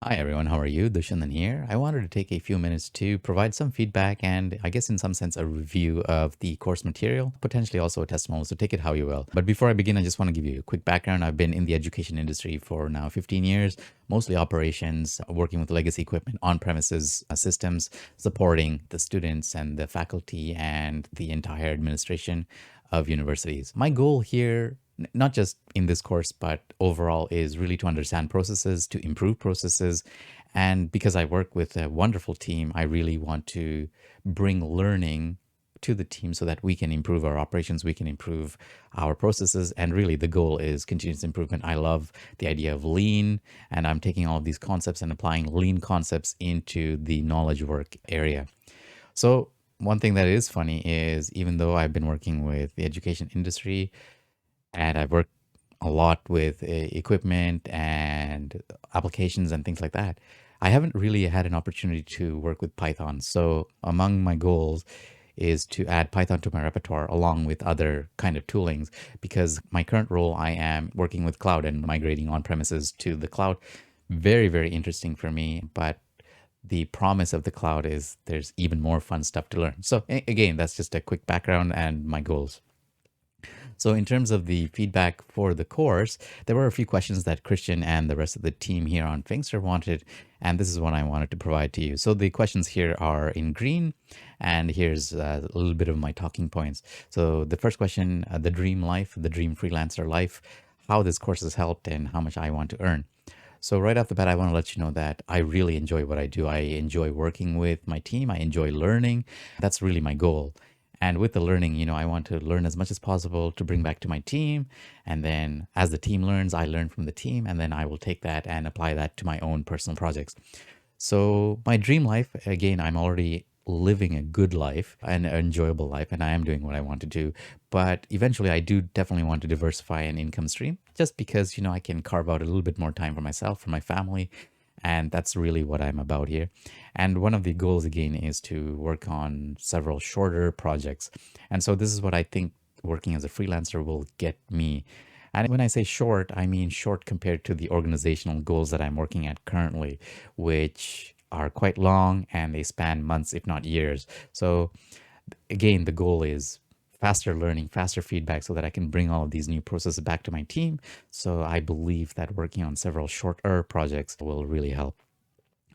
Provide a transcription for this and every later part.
Hi everyone, how are you? Dushandan here. I wanted to take a few minutes to provide some feedback and I guess in some sense a review of the course material, potentially also a testimonial, so take it how you will. But before I begin, I just want to give you a quick background. I've been in the education industry for now 15 years, mostly operations, working with legacy equipment, on-premises systems, supporting the students and the faculty and the entire administration of universities. My goal here, not just in this course, but overall, is really to understand processes, to improve processes. And because I work with a wonderful team, I really want to bring learning to the team so that we can improve our operations, we can improve our processes. And really, the goal is continuous improvement. I love the idea of lean, and I'm taking all of these concepts and applying lean concepts into the knowledge work area. So, one thing that is funny is even though I've been working with the education industry, and I've worked a lot with equipment and applications and things like that. I haven't really had an opportunity to work with Python. So among my goals is to add Python to my repertoire along with other kind of toolings because my current role, I am working with cloud and migrating on premises to the cloud. Very, very interesting for me. But the promise of the cloud is there's even more fun stuff to learn. So again, that's just a quick background and my goals. So in terms of the feedback for the course, there were a few questions that Christian and the rest of the team here on Finxter wanted, and this is what I wanted to provide to you. So the questions here are in green, and here's a little bit of my talking points. So the first question, the dream life, the dream freelancer life, how this course has helped and how much I want to earn. So right off the bat, I want to let you know that I really enjoy what I do. I enjoy working with my team. I enjoy learning. That's really my goal. And with the learning, I want to learn as much as possible to bring back to my team. And then as the team learns, I learn from the team. And then I will take that and apply that to my own personal projects. So my dream life, again, I'm already living a good life, an enjoyable life, and I am doing what I want to do. But eventually I do definitely want to diversify an income stream just because, I can carve out a little bit more time for myself, for my family. And that's really what I'm about here. And one of the goals again is to work on several shorter projects. And so this is what I think working as a freelancer will get me. And when I say short, I mean short compared to the organizational goals that I'm working at currently, which are quite long and they span months, if not years. So again, the goal is faster learning, faster feedback so that I can bring all of these new processes back to my team. So I believe that working on several shorter projects will really help.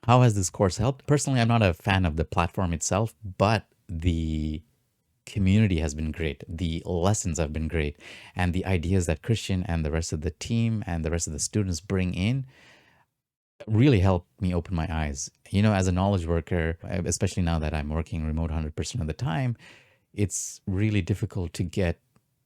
How has this course helped? Personally, I'm not a fan of the platform itself, but the community has been great. The lessons have been great. And the ideas that Christian and the rest of the team and the rest of the students bring in really helped me open my eyes. As a knowledge worker, especially now that I'm working remote 100% of the time, it's really difficult to get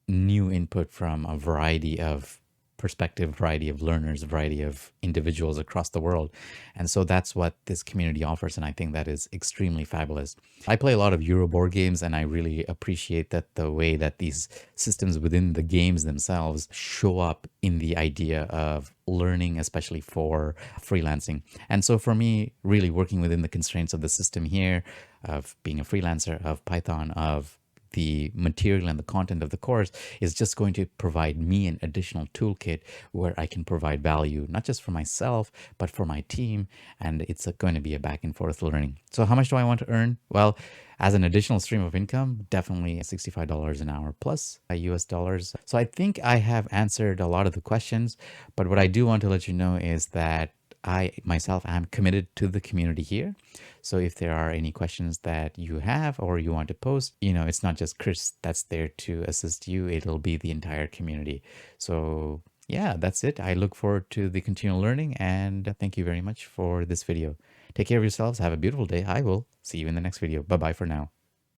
new input from a variety of perspective, variety of learners, variety of individuals across the world. And so that's what this community offers. And I think that is extremely fabulous. I play a lot of Euro board games and I really appreciate that the way that these systems within the games themselves show up in the idea of learning, especially for freelancing. And so for me, really working within the constraints of the system here, of being a freelancer, of Python, of the material and the content of the course is just going to provide me an additional toolkit where I can provide value, not just for myself, but for my team. And it's going to be a back and forth learning. So how much do I want to earn? Well, as an additional stream of income, definitely $65 an hour plus US dollars. So I think I have answered a lot of the questions, but what I do want to let you know is that I myself am committed to the community here. So if there are any questions that you have or you want to post, it's not just Chris that's there to assist you. It'll be the entire community. So yeah, that's it. I look forward to the continual learning and thank you very much for this video. Take care of yourselves. Have a beautiful day. I will see you in the next video. Bye bye for now.